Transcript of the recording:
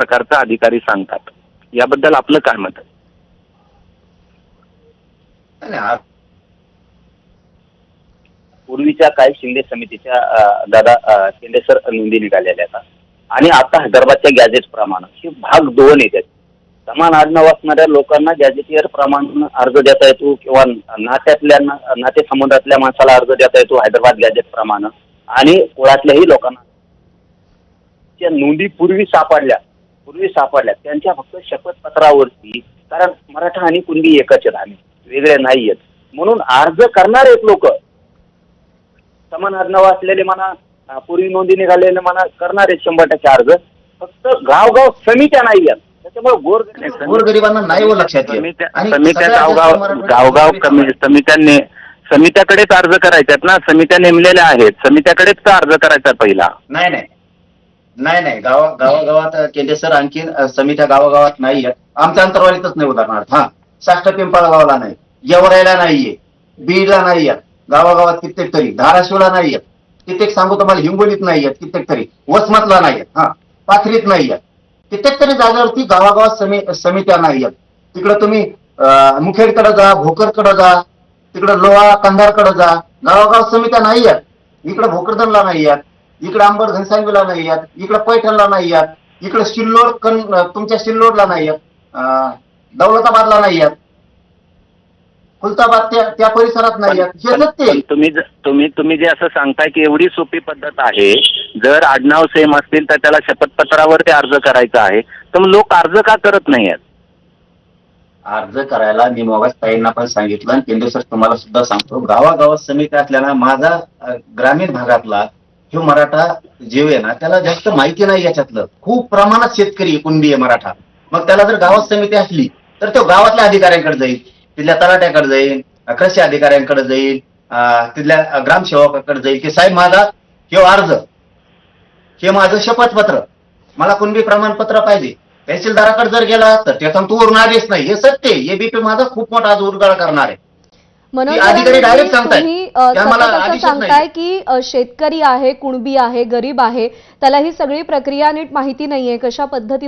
प्रकारचं अधिकारी सांगतात. याबद्दल आपलं काय मत आहे? नाही, पूर्वीच्या काही शिंदे समितीच्या शिंदे सर नोंदी निघालेल्या आहेत आणि आता हैदराबादच्या गॅजेट प्रमाणे हे भाग 2 येतात. समान आडनाव असणाऱ्या लोकांना गॅजेटियर प्रमाण अर्ज देता येतो किंवा नातेसंबंधातल्या माणसाला अर्ज देता येतो हैदराबाद गॅजेट प्रमाणे, आणि कुळातल्याही लोकांना त्या नोंदी पूर्वी सापडल्या त्यांच्या फक्त शपथपत्रावरती, कारण मराठा आणि कुणबी एकच आहेत, आम्ही वेगळे नाही आहेत, म्हणून अर्ज करणार आहेत लोक समान आडनाव असलेले म्हणा, पूर्वी नोंदी निघालेले म्हणा, करणार आहेत 100% अर्ज. फक्त गावगाव समित्या नाही आहेत, त्याच्यामुळे गोरगरिबांना नाही हो लक्षात येत. समित्या गावगाव समित्याकडेच अर्ज करायच्यात ना, समित्या नेमलेल्या आहेत, समित्याकडेच अर्ज करायचा पहिला. नाही गावागावात केंद्र सर आणखी समित्या गावागावात नाही आहेत. आमच्या अंतरवालीतच नाही उदाहरणार्थ. साष्ट पिंपळगावला नाही, येवरायला नाहीये, बीडला नाही आहेत, गावागावात कित्येक तरी, धाराशिवला नाही आहेत, कित्येक सांगू तुम्हाला हिंगोलीत नाही आहेत, कित्येक तरी वसमतला नाही आहेत, पाथरीत नाही आहेत, कित्येक तरी जागेवरती गावागावात समित्या नाही आहेत. तिकडे तुम्ही मुखेडकडे जा, भोकरकडे जा, तिकडे लोहा कंधारकडे जा, गावागावात समित्या नाही आहेत. इकडे भोकरदनला नाही आहेत, इकडे अंबड घनसांगवीला नाही आहेत, इकडे पैठणला नाही आहेत, इकडे तुमच्या सिल्लोडला नाही आहेत, दौलताबादला नाही आहेत, खुलताबाद त्या परिसरात नाही आहेत. हे सत्य. तुम्ही जे असं सांगताय की एवढी सोपी पद्धत आहे, जर आडनाव सेम असतील तर त्याला शपथपत्रावर ते अर्ज करायचा आहे, तर मग लोक अर्ज का करत नाही आहेत? अर्ज करायला मी मगाच ताईंना पण सांगितलं आणि केंद्र सर तुम्हाला सुद्धा सांगतो, गावागावात समित्या असल्यानं माझा ग्रामीण भागातला जो मराठा जीव आहे ना, त्याला जास्त माहिती नाही याच्यातलं. खूप प्रमाणात शेतकरी कुणबी आहे मराठा. मग त्याला जर गावात समिती असली तर तो गावातल्या अधिकाऱ्यांकडे जाईल, तिथल्या तलाट्याकडे जाईल, कृषी अधिकाऱ्यांकडे जाईल, तिथल्या ग्रामसेवकाकडे जाईल की साहेब माझा हे अर्ज, हे माझं शपथपत्र, मला कुणबी प्रमाणपत्र पाहिजे. तहसीलदाराकडे जर गेला तर त्याचा तूर आदेश नाही. हे सत्य. एबीपी माझा खूप मोठा आज उरगाळ करणार आहे. अधिकारी डायरेक्ट सांगताय की शेतकरी आहे, कुणबी आहे, गरीब आहे, त्याला ही सगळी प्रक्रिया नीट माहिती नाहीये, कशा पद्धती